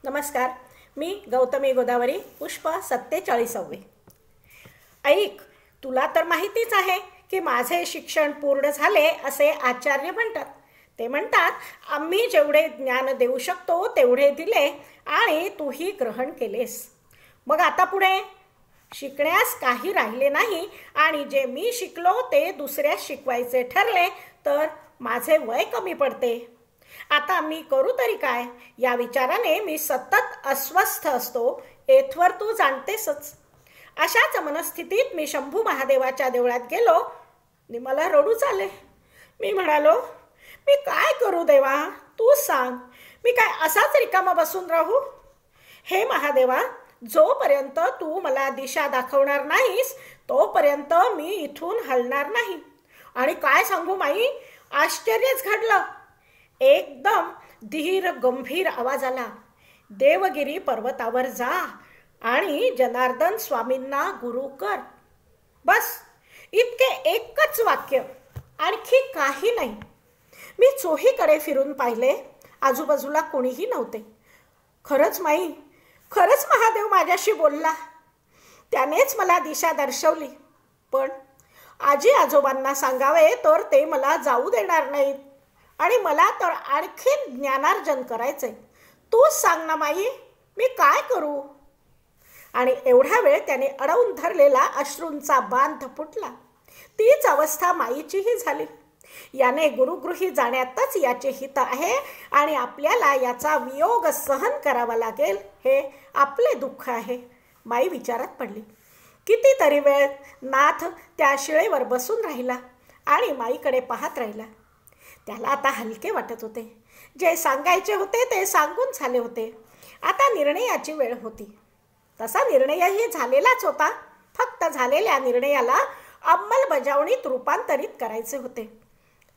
नमस्कार. मी गौतमी गोदावरी पुष्प 47. ऐक, तुला तर माहितीच आहे की माझे शिक्षण पूर्ण झाले असे आचार्य म्हणतात. ते म्हणतात आम्ही जेवढे ज्ञान देऊ शकतो तेवढे दिले आणि तूही ग्रहण केलेस. मग आता पुढे शिकण्यास काही राहिले नाही आणि जे मी शिकलो ते दुसऱ्यास शिकवायचे ठरले तर माझे वय कमी पडते. आता मी करू तरी काय या विचाराने मी सतत अस्वस्थ असतो. येथवर तू जाणतेसच. अशाच मनस्थितीत मी शंभू महादेवाच्या देवळात गेलो आणि मला रडूच आले. मी म्हणालो, मी काय करू देवा, तू सांग. मी काय असाच रिकामा बसून राहू? हे महादेवा, जोपर्यंत तू मला दिशा दाखवणार नाहीस तोपर्यंत मी इथून हलणार नाही. आणि काय सांगू माई, आश्चर्यच घडलं. एकदम धीर गंभीर आवाज आला, देवगिरी पर्वतावर जा आणि जनार्दन स्वामींना गुरु कर. बस इतके एकच वाक्य, आणखी काही नाही. मी चोहीकडे फिरून पाहिले, आजूबाजूला कोणीही नव्हते. खरंच माई, खरंच महादेव माझ्याशी बोलला. त्यानेच मला दिशा दर्शवली. पण आजी आजोबांना सांगावे तर ते मला जाऊ देणार नाहीत आणि मला तर आणखी ज्ञानार्जन करायचे. तूच सांग ना माई, मी काय करू? आणि एवढा वेळ त्याने अडवून धरलेला अश्रूंचा बांध फुटला. तीच अवस्था माईचीही झाली. याने गुरुगृही जाण्यातच याचे हित आहे आणि आपल्याला याचा वियोग सहन करावा लागेल, हे आपले दुःख आहे. माई विचारात पडली. कितीतरी वेळ नाथ त्या शिळेवर बसून राहिला आणि माईकडे पाहत राहिला. त्याला आता हलके वाटत होते. जे सांगायचे होते ते सांगून झाले होते. आता निर्णयाची वेळ होती. तसा निर्णयही झालेलाच होता. फक्त झालेल्या निर्णयाला अंमलबजावणीत रूपांतरित करायचे होते.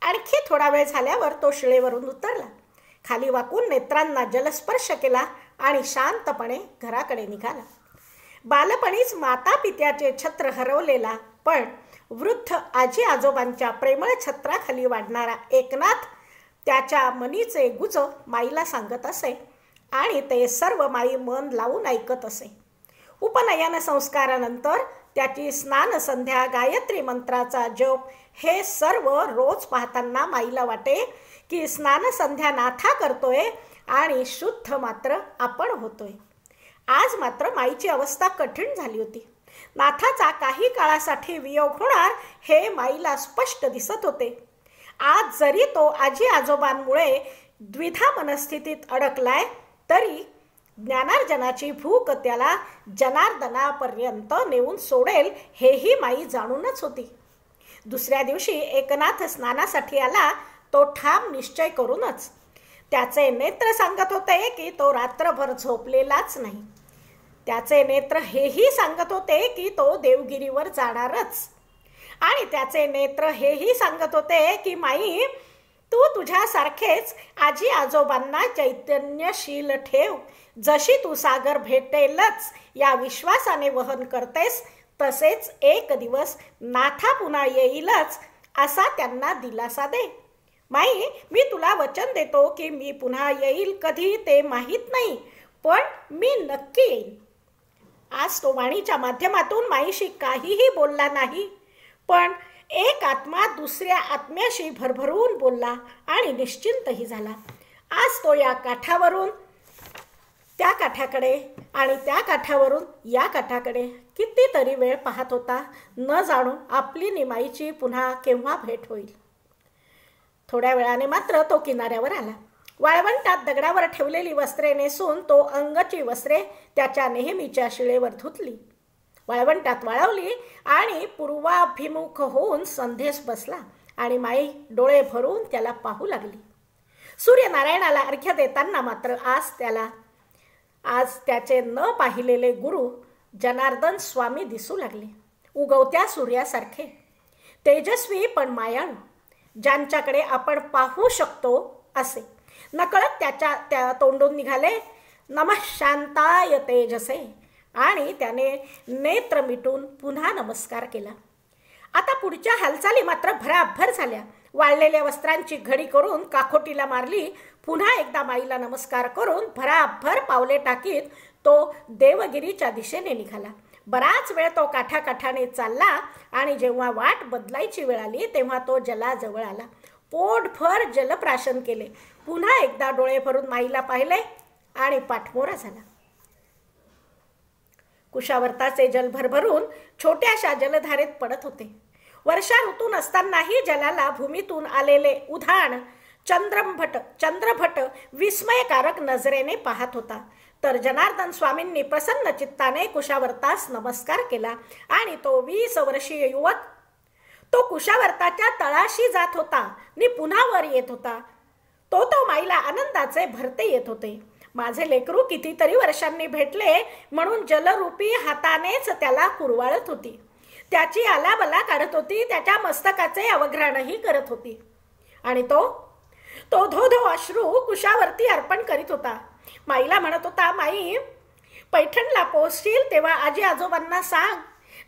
आणखी थोडा वेळ झाल्यावर तो शिळेवरून उतरला. खाली वाकून नेत्रांना जलस्पर्श केला आणि शांतपणे घराकडे निघाला. बालपणीच माता पित्याचे छत्र हरवलेला पण वृद्ध आजी आजोबांच्या प्रेमळ छत्राखाली वाढणारा एकनाथ त्याच्या मनीचे गुज माईला सांगत असे आणि ते सर्व माई मन लावून ऐकत असे. उपनयन संस्कारानंतर त्याची स्नान संध्या, गायत्री मंत्राचा जप हे सर्व रोज पाहताना माईला वाटे की स्नान संध्या नाथा करतोय आणि शुद्ध मात्र आपण होतोय. आज मात्र माईची अवस्था कठीण झाली होती. नाथाचा काही काळासाठी वियोग होणार हे माईला स्पष्ट दिसत होते. आज जरी तो आजी आजोबांमुळे द्विधा मनस्थितीत अडकलाय तरी ज्ञानार्जनाची भूक त्याला जनार्दनापर्यंत नेऊन सोडेल हेही माई जाणूनच होती. दुसऱ्या दिवशी एकनाथ स्नानासाठी आला, तो ठाम निश्चय करूनच. त्याचे नेत्र सांगत होते की तो रात्रभर झोपलेलाच नाही. त्याचे नेत्र हेही सांगत होते की तो देवगिरीवर जाणारच. आणि त्याचे नेत्र हेही सांगत होते की माई, तू तुझ्यासारखेच आजी आजोबांना चैतन्यशील ठेव. जशी तू सागर भेटेलच या विश्वासाने वहन करतेस तसेच एक दिवस नाथा पुन्हा येईलच असा त्यांना दिलासा दे. माई, मी तुला वचन देतो की मी पुन्हा येईल कधी ते माहीत नाही, पण मी नक्की येईन. आज तो वाणीच्या माध्यमातून माईशी काहीही बोलला नाही, पण एक आत्मा दुसऱ्या आत्म्याशी भरभरून बोलला आणि निश्चिंतही झाला. आज तो या काठावरून त्या काठाकडे आणि त्या काठावरून या काठाकडे कितीतरी वेळ पाहत होता, न जाणू आपली निमाईची पुन्हा केव्हा भेट होईल. थोड्या वेळाने मात्र तो किनाऱ्यावर आला. वाळवंटात दगडावर ठेवलेली वस्त्रे नेसून तो अंगची वस्त्रे त्याच्या नेहमीच्या शिळेवर धुतली, वाळवंटात वाळवली आणि पूर्वाभिमुख होऊन संध्येस बसला आणि माई डोळे भरून त्याला पाहू लागली. सूर्यनारायणाला अर्घ्य देताना मात्र आज त्याचे न पाहिलेले गुरु जनार्दन स्वामी दिसू लागले. उगवत्या सूर्यासारखे तेजस्वी पण मायाळू, ज्यांच्याकडे आपण पाहू शकतो असे. नकळत त्या तोंडून निघाले, नमः शांताय तेजसे, आणि त्याने नेत्र मिटून पुन्हा नमस्कार केला. आता पुढच्या हालचाली मात्र भराभर झाल्या. वाळलेल्या वस्त्रांची घडी करून काखोटीला मारली. पुन्हा एकदा माईला नमस्कार करून भराभर पावले टाकीत तो देवगिरीच्या दिशेने निघाला. बराच वेळ तो काठाकाठाने चालला आणि जेव्हा वाट बदलायची वेळ आली तेव्हा तो जलाजवळ आला. पोटभर जलप्राशन केले. पुन्हा एकदा डोळे भरून माईला पाहिले आणि पाठमोरा झाला. कुशावर्ताचे जल भरभरून छोट्याशा जलधारेत पडत होते. वर्षा ऋतू नसतानाही जलाला भूमीतून आलेले उधाण चंद्रभट विस्मयकारक नजरेने पाहत होता. तर जनार्दन स्वामींनी प्रसन्न चित्ताने कुशावर्तास नमस्कार केला आणि तो 20 वर्षीय युवक तो कुशावर्ताच्या तळाशी जात होता आणि पुन्हा वर येत होता. तो माईला आनंदाचे भरते येत होते. माझे लेकरू कितीतरी वर्षांनी भेटले म्हणून जलरूपी हातानेच त्याला कुरवाळत होती. त्याची आलाबला काढत होती. त्याच्या मस्तकाचे अवघ्राणही करत होती. आणि तो धो अश्रू कुशावरती अर्पण करीत होता. माईला म्हणत होता, माई, पैठणला पोहोचशील तेव्हा आजी आजोबांना सांग,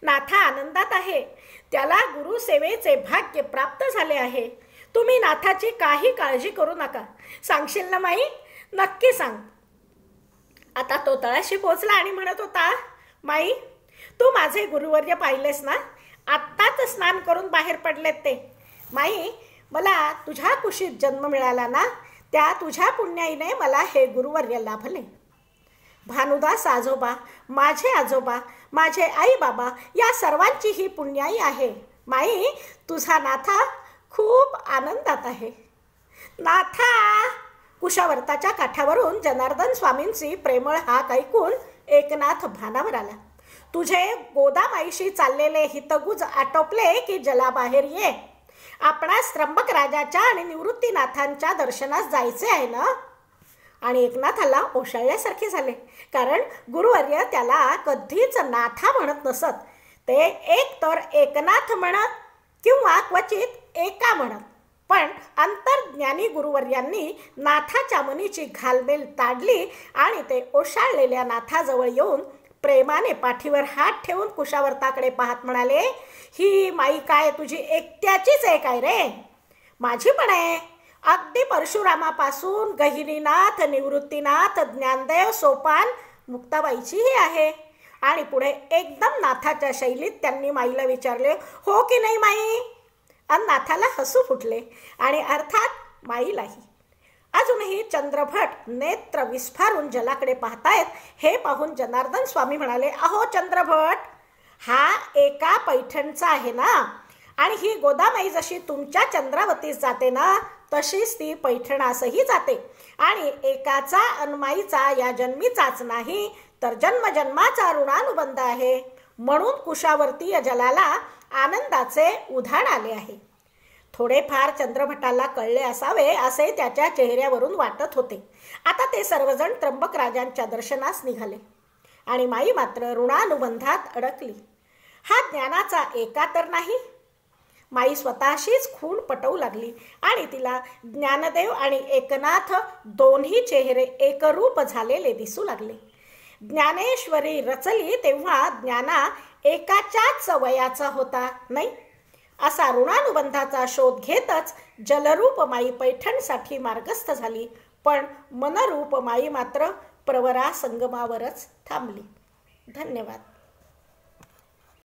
नाथा आनंदात आहे. त्याला गुरुसेवेचे भाग्य प्राप्त झाले आहे. तुम्ही नाथाची काही काळजी करू नका. सांगशील ना माई? नक्की सांग. आता तो तळाशी पोहोचला आणि म्हणत होता, माई, तू माझे गुरुवर्य पाहिलेस ना? आत्ताच स्नान करून बाहेर पडलेत ते. माई, मला तुझ्या कुशीत जन्म मिळाला ना, त्या तुझ्या पुण्याईने मला हे गुरुवर्य लाभले. भानुदास आजोबा, माझे आजोबा, माझे आई बाबा या सर्वांची ही पुण्याई आहे. माई, तुझा नाथा खूप आनंदात आहे. नाथा! कुशावर्ताच्या काठावरून जनार्दन स्वामींची प्रेमळ हाक ऐकून एकनाथ भानावर आला. तुझे गोदामाईशी चाललेले हितगुज आटोपले की जलाबाहेर ये. आपणास त्र्यंबक राजाच्या आणि निवृत्तीनाथांच्या दर्शनास जायचे आहे ना? आणि एकनाथाला ओशाळल्यासारखे झाले. कारण गुरुवर्य त्याला कधीच नाथा म्हणत नसत. ते एक तर एकनाथ म्हणत किंवा क्वचित एका म्हणत. पण अंतर्ज्ञानी गुरुवर्यांनी नाथाच्या मनीची घालमेल ताडली आणि ते ओशाळलेल्या नाथाजवळ येऊन प्रेमाने पाठीवर हात ठेवून कुशावर्ताकडे पाहत म्हणाले, ही माई काय तुझी एकट्याचीच आहे काय रे? माझी पण आहे. अगदी परशुरामापासून गहिनीनाथ, निवृत्तीनाथ, ज्ञानदेव, सोपान, मुक्ताबाईचीही आहे. आणि पुढे एकदम नाथाच्या शैलीत त्यांनी माईला विचारले, हो की नाही माई? आणि नाथाला हसू फुटले आणि अर्थात माईलाही. अजूनही चंद्रभट नेत्र विस्फारून जलाकडे पाहतायत हे पाहून जनार्दन स्वामी म्हणाले, अहो चंद्रभट, हा एका पैठणचा आहे ना? आणि ही गोदामाई जशी तुमच्या चंद्रावतीस जाते ना, तशीच ती पैठणासही जाते. आणि एकाचा अनमाईचा या जन्मीचाच नाही तर जन्मजन्माचा ऋणानुबंध आहे. म्हणून कुशावर्तीय जलाला आनंदाचे उधाण आले आहे. थोडेफार चंद्रभटाला कळले असावे असे त्याच्या चेहऱ्यावरून वाटत होते. आता ते सर्वजण त्र्यंबक राजांच्या दर्शनास निघाले आणि माई मात्र ऋणानुबंधात अडकली. हा ज्ञानाचा एका तर नाही. माई स्वतःशीच खूण पटवू लागली आणि तिला ज्ञानदेव आणि एकनाथ दोन्ही चेहरे एकरूप झालेले दिसू लागले. ज्ञानेश्वरी रचली तेव्हा ज्ञाना एकाच्याच वयाचा होता नाही, असा ऋणानुबंधाचा शोध घेतच जलरूप माई पैठणसाठी मार्गस्थ झाली. पण मनरूप माई मात्र प्रवरा संगमावरच थांबली. धन्यवाद.